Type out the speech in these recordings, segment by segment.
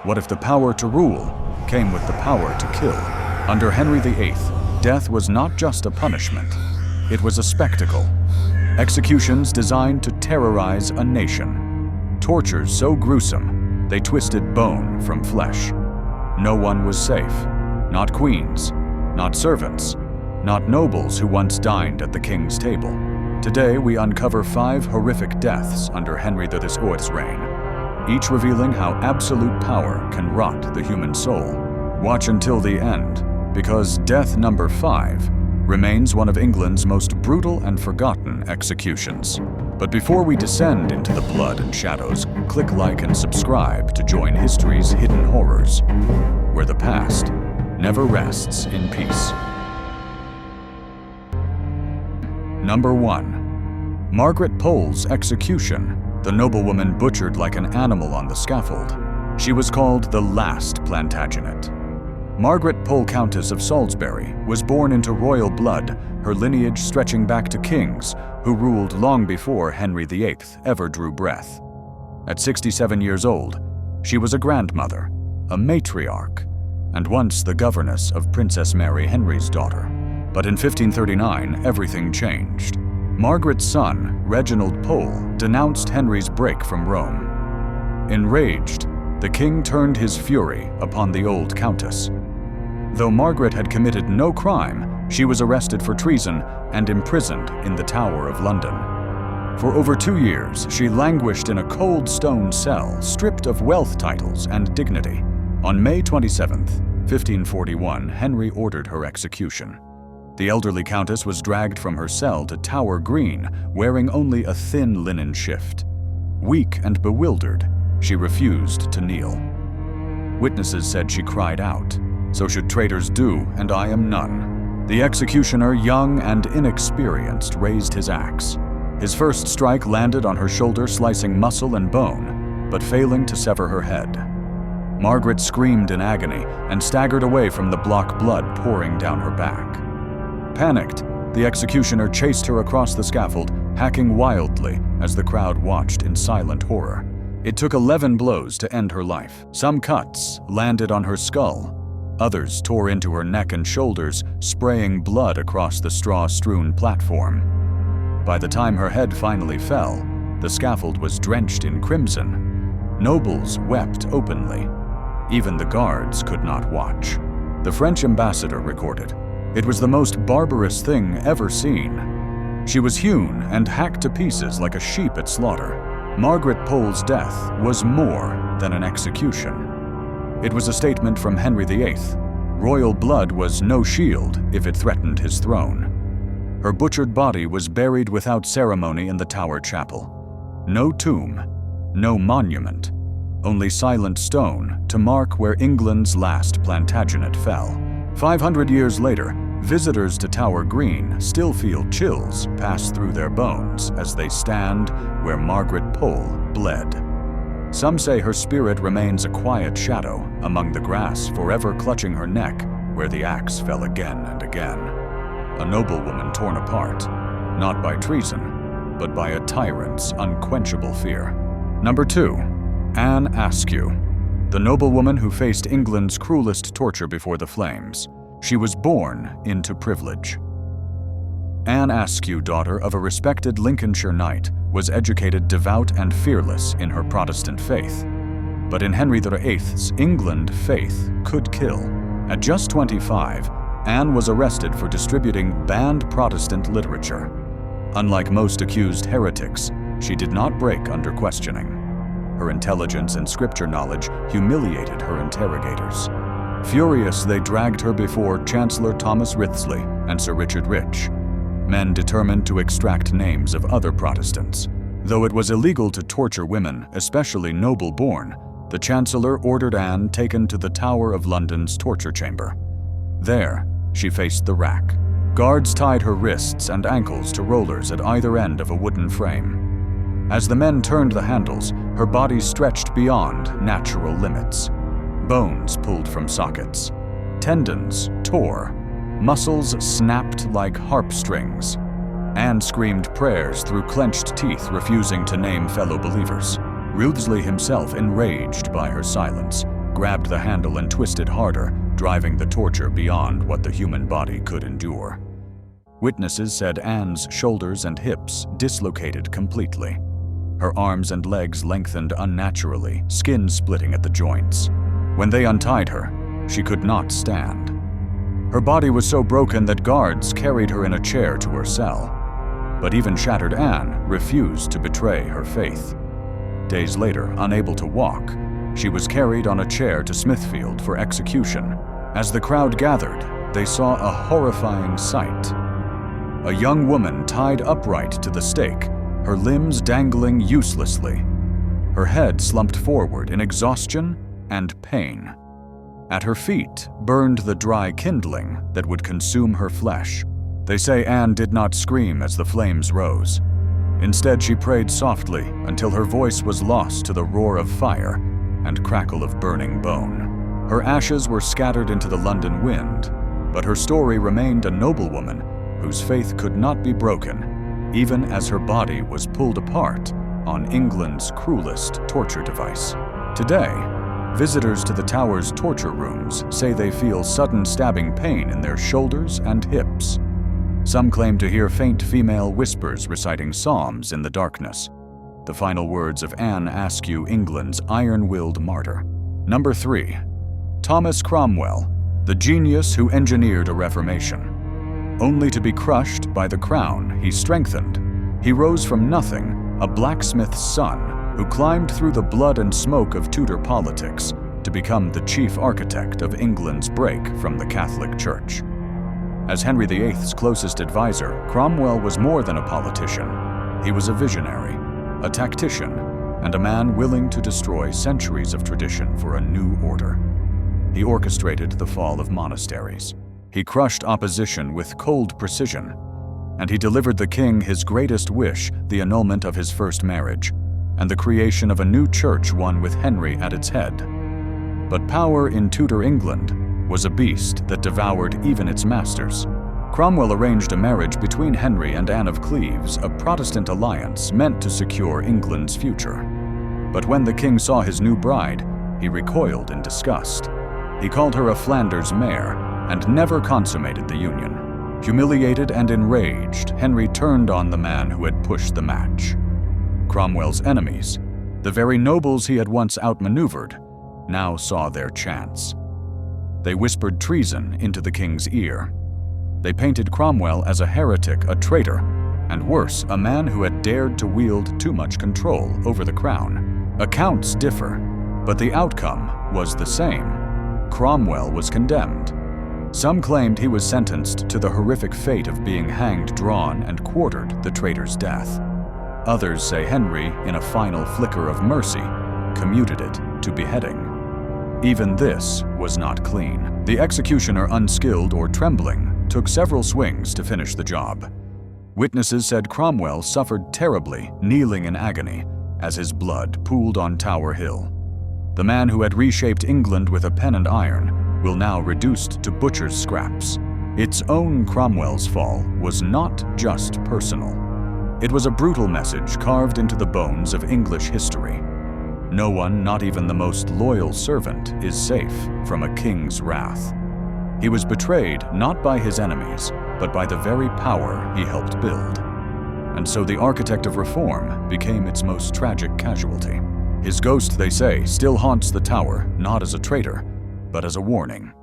What if the power to rule came with the power to kill? Under Henry VIII, death was not just a punishment, it was a spectacle. Executions designed to terrorize a nation. Tortures so gruesome, they twisted bone from flesh. No one was safe. Not queens, not servants, not nobles who once dined at the king's table. Today, we uncover 5 horrific deaths under Henry VIII's reign, each revealing how absolute power can rot the human soul. Watch until the end, because death number 5 remains one of England's most brutal and forgotten executions. But before we descend into the blood and shadows, click like and subscribe to join history's hidden horrors, where the past never rests in peace. Number 1. Margaret Pole's execution, the noblewoman butchered like an animal on the scaffold. She was called the last Plantagenet. Margaret Pole, Countess of Salisbury, was born into royal blood, her lineage stretching back to kings who ruled long before Henry VIII ever drew breath. At 67 years old, she was a grandmother, a matriarch, and once the governess of Princess Mary, Henry's daughter. But in 1539, everything changed. Margaret's son, Reginald Pole, denounced Henry's break from Rome. Enraged, the king turned his fury upon the old countess. Though Margaret had committed no crime, she was arrested for treason and imprisoned in the Tower of London. For over 2 years, she languished in a cold stone cell, stripped of wealth titles and dignity. On May 27, 1541, Henry ordered her execution. The elderly countess was dragged from her cell to Tower Green, wearing only a thin linen shift. Weak and bewildered, she refused to kneel. Witnesses said she cried out, "So should traitors do, and I am none." The executioner, young and inexperienced, raised his axe. His first strike landed on her shoulder, slicing muscle and bone, but failing to sever her head. Margaret screamed in agony and staggered away from the block blood pouring down her back. Panicked, the executioner chased her across the scaffold, hacking wildly as the crowd watched in silent horror. It took 11 blows to end her life. Some cuts landed on her skull. Others tore into her neck and shoulders, spraying blood across the straw-strewn platform. By the time her head finally fell, the scaffold was drenched in crimson. Nobles wept openly. Even the guards could not watch. The French ambassador recorded, "It was the most barbarous thing ever seen. She was hewn and hacked to pieces like a sheep at slaughter." Margaret Pole's death was more than an execution. It was a statement from Henry VIII. Royal blood was no shield if it threatened his throne. Her butchered body was buried without ceremony in the Tower Chapel. No tomb, no monument, only silent stone to mark where England's last Plantagenet fell. 500 years later, visitors to Tower Green still feel chills pass through their bones as they stand where Margaret Pole bled. Some say her spirit remains a quiet shadow among the grass, forever clutching her neck where the axe fell again and again. A noblewoman torn apart, not by treason, but by a tyrant's unquenchable fear. Number 2. Anne Askew, the noblewoman who faced England's cruelest torture before the flames. She was born into privilege. Anne Askew, daughter of a respected Lincolnshire knight, was educated, devout, and fearless in her Protestant faith. But in Henry VIII's England, faith could kill. At just 25, Anne was arrested for distributing banned Protestant literature. Unlike most accused heretics, she did not break under questioning. Her intelligence and scripture knowledge humiliated her interrogators. Furious, they dragged her before Chancellor Thomas Wriothesley and Sir Richard Rich, men determined to extract names of other Protestants. Though it was illegal to torture women, especially noble-born, the Chancellor ordered Anne taken to the Tower of London's torture chamber. There, she faced the rack. Guards tied her wrists and ankles to rollers at either end of a wooden frame. As the men turned the handles, her body stretched beyond natural limits. Bones pulled from sockets. Tendons tore. Muscles snapped like harp strings. Anne screamed prayers through clenched teeth, refusing to name fellow believers. Wriothesley himself, enraged by her silence, grabbed the handle and twisted harder, driving the torture beyond what the human body could endure. Witnesses said Anne's shoulders and hips dislocated completely. Her arms and legs lengthened unnaturally, skin splitting at the joints. When they untied her, she could not stand. Her body was so broken that guards carried her in a chair to her cell. But even shattered Anne refused to betray her faith. Days later, unable to walk, she was carried on a chair to Smithfield for execution. As the crowd gathered, they saw a horrifying sight. A young woman tied upright to the stake, her limbs dangling uselessly. Her head slumped forward in exhaustion and pain. At her feet burned the dry kindling that would consume her flesh. They say Anne did not scream as the flames rose. Instead, she prayed softly until her voice was lost to the roar of fire and crackle of burning bone. Her ashes were scattered into the London wind, but her story remained a noblewoman whose faith could not be broken, even as her body was pulled apart on England's cruelest torture device. Today, visitors to the Tower's torture rooms say they feel sudden stabbing pain in their shoulders and hips. Some claim to hear faint female whispers reciting psalms in the darkness, the final words of Anne Askew, England's iron-willed martyr. Number 3. Thomas Cromwell, the genius who engineered a reformation. Only to be crushed by the crown he strengthened, he rose from nothing, a blacksmith's son who climbed through the blood and smoke of Tudor politics to become the chief architect of England's break from the Catholic Church. As Henry VIII's closest advisor, Cromwell was more than a politician. He was a visionary, a tactician, and a man willing to destroy centuries of tradition for a new order. He orchestrated the fall of monasteries. He crushed opposition with cold precision, and he delivered the king his greatest wish, the annulment of his first marriage, and the creation of a new church, one with Henry at its head. But power in Tudor England was a beast that devoured even its masters. Cromwell arranged a marriage between Henry and Anne of Cleves, a Protestant alliance meant to secure England's future. But when the king saw his new bride, he recoiled in disgust. He called her a Flanders mare and never consummated the union. Humiliated and enraged, Henry turned on the man who had pushed the match. Cromwell's enemies, the very nobles he had once outmaneuvered, now saw their chance. They whispered treason into the king's ear. They painted Cromwell as a heretic, a traitor, and worse, a man who had dared to wield too much control over the crown. Accounts differ, but the outcome was the same. Cromwell was condemned. Some claimed he was sentenced to the horrific fate of being hanged, drawn, and quartered, the traitor's death. Others say Henry, in a final flicker of mercy, commuted it to beheading. Even this was not clean. The executioner, unskilled or trembling, took several swings to finish the job. Witnesses said Cromwell suffered terribly, kneeling in agony, as his blood pooled on Tower Hill. The man who had reshaped England with a pen and iron will now reduced to butcher's scraps. Its own Cromwell's fall was not just personal. It was a brutal message carved into the bones of English history. No one, not even the most loyal servant, is safe from a king's wrath. He was betrayed not by his enemies, but by the very power he helped build. And so the architect of reform became its most tragic casualty. His ghost, they say, still haunts the Tower, not as a traitor, but as a warning.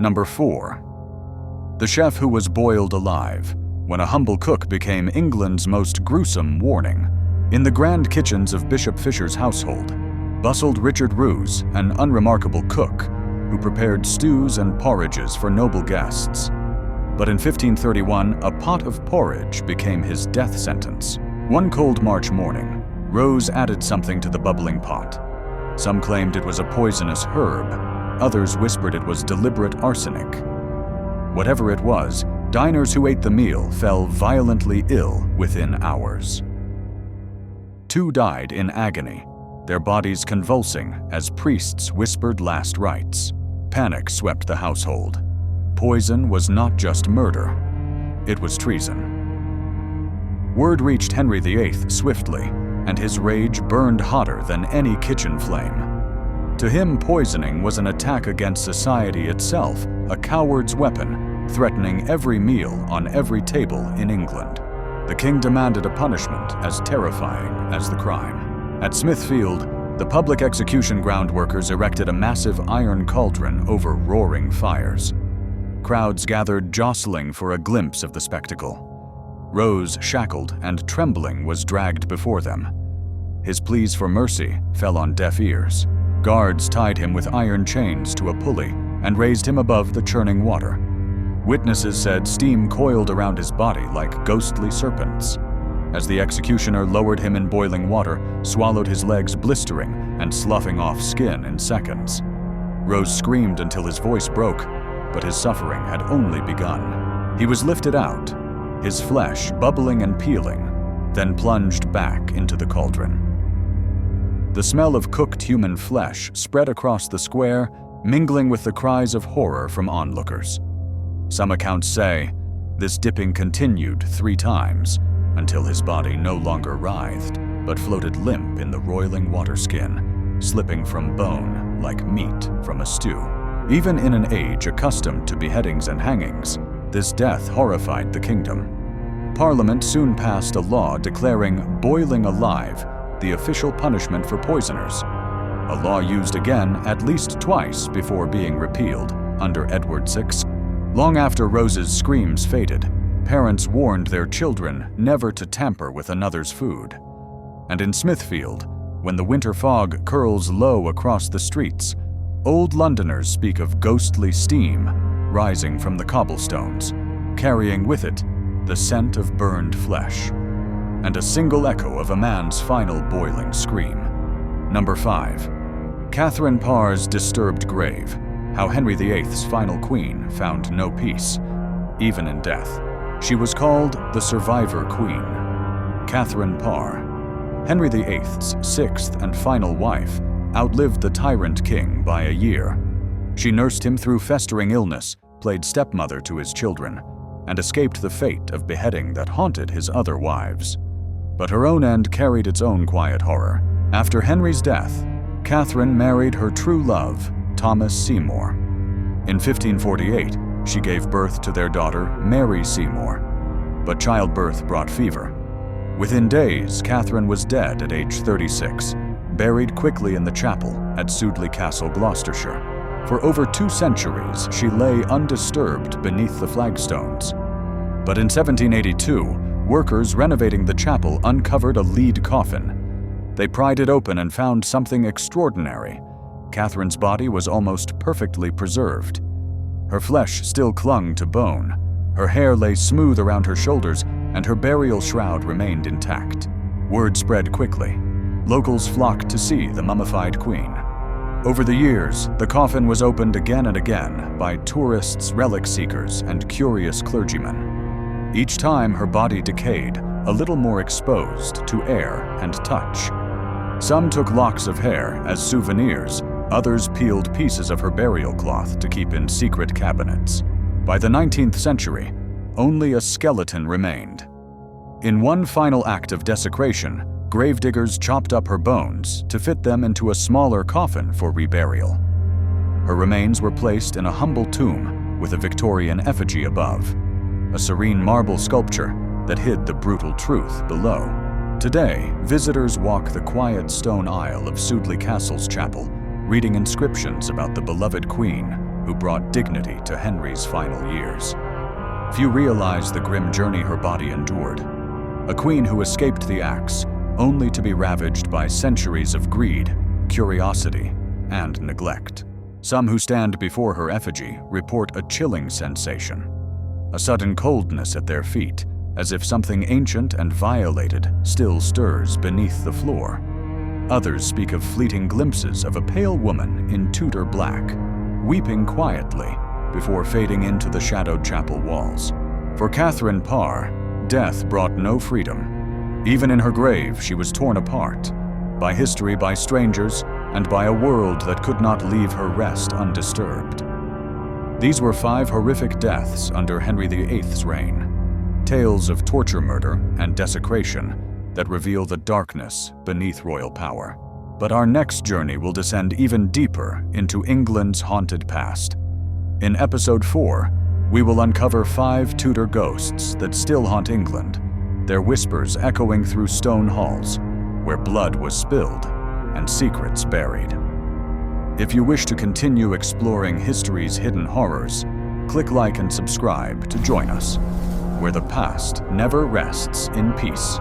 Number 4. The chef who was boiled alive, when a humble cook became England's most gruesome warning. In the grand kitchens of Bishop Fisher's household, bustled Richard Roos, an unremarkable cook, who prepared stews and porridges for noble guests. But in 1531, a pot of porridge became his death sentence. One cold March morning, Rose added something to the bubbling pot. Some claimed it was a poisonous herb. Others whispered it was deliberate arsenic. Whatever it was, diners who ate the meal fell violently ill within hours. 2 died in agony, their bodies convulsing as priests whispered last rites. Panic swept the household. Poison was not just murder, it was treason. Word reached Henry VIII swiftly, and his rage burned hotter than any kitchen flame. To him, poisoning was an attack against society itself, a coward's weapon, threatening every meal on every table in England. The king demanded a punishment as terrifying as the crime. At Smithfield, the public execution ground workers erected a massive iron cauldron over roaring fires. Crowds gathered, jostling for a glimpse of the spectacle. Rose, shackled and trembling, was dragged before them. His pleas for mercy fell on deaf ears. Guards tied him with iron chains to a pulley and raised him above the churning water. Witnesses said steam coiled around his body like ghostly serpents. As the executioner lowered him in boiling water, swallowed his legs blistering and sloughing off skin in seconds. Rose screamed until his voice broke, but his suffering had only begun. He was lifted out, his flesh bubbling and peeling, then plunged back into the cauldron. The smell of cooked human flesh spread across the square, mingling with the cries of horror from onlookers. Some accounts say this dipping continued 3 times until his body no longer writhed, but floated limp in the roiling water skin, slipping from bone like meat from a stew. Even in an age accustomed to beheadings and hangings, this death horrified the kingdom. Parliament soon passed a law declaring boiling alive the official punishment for poisoners, a law used again at least twice before being repealed under Edward VI. Long after Rose's screams faded, parents warned their children never to tamper with another's food. And in Smithfield, when the winter fog curls low across the streets, old Londoners speak of ghostly steam rising from the cobblestones, carrying with it the scent of burned flesh, and a single echo of a man's final boiling scream. Number 5. Katherine Parr's disturbed grave, how Henry VIII's final queen found no peace, even in death. She was called the Survivor Queen. Katherine Parr, Henry VIII's 6th and final wife, outlived the tyrant king by a year. She nursed him through festering illness, played stepmother to his children, and escaped the fate of beheading that haunted his other wives. But her own end carried its own quiet horror. After Henry's death, Katherine married her true love, Thomas Seymour. In 1548, she gave birth to their daughter, Mary Seymour, but childbirth brought fever. Within days, Katherine was dead at age 36, buried quickly in the chapel at Sudeley Castle, Gloucestershire. For over 2 centuries, she lay undisturbed beneath the flagstones. But in 1782, workers renovating the chapel uncovered a lead coffin. They pried it open and found something extraordinary. Katherine's body was almost perfectly preserved. Her flesh still clung to bone, her hair lay smooth around her shoulders, and her burial shroud remained intact. Word spread quickly. Locals flocked to see the mummified queen. Over the years, the coffin was opened again and again by tourists, relic seekers, and curious clergymen. Each time her body decayed, a little more exposed to air and touch. Some took locks of hair as souvenirs, others peeled pieces of her burial cloth to keep in secret cabinets. By the 19th century, only a skeleton remained. In one final act of desecration, gravediggers chopped up her bones to fit them into a smaller coffin for reburial. Her remains were placed in a humble tomb with a Victorian effigy above, a serene marble sculpture that hid the brutal truth below. Today, visitors walk the quiet stone aisle of Sudeley Castle's chapel, reading inscriptions about the beloved queen who brought dignity to Henry's final years. Few realize the grim journey her body endured. A queen who escaped the axe, only to be ravaged by centuries of greed, curiosity, and neglect. Some who stand before her effigy report a chilling sensation, a sudden coldness at their feet, as if something ancient and violated still stirs beneath the floor. Others speak of fleeting glimpses of a pale woman in Tudor black, weeping quietly before fading into the shadowed chapel walls. For Katherine Parr, death brought no freedom. Even in her grave, she was torn apart by history, by strangers, and by a world that could not leave her rest undisturbed. These were 5 horrific deaths under Henry VIII's reign, tales of torture, murder, and desecration that reveal the darkness beneath royal power. But our next journey will descend even deeper into England's haunted past. In Episode 4, we will uncover 5 Tudor ghosts that still haunt England, their whispers echoing through stone halls, where blood was spilled and secrets buried. If you wish to continue exploring history's hidden horrors, click like and subscribe to join us, where the past never rests in peace.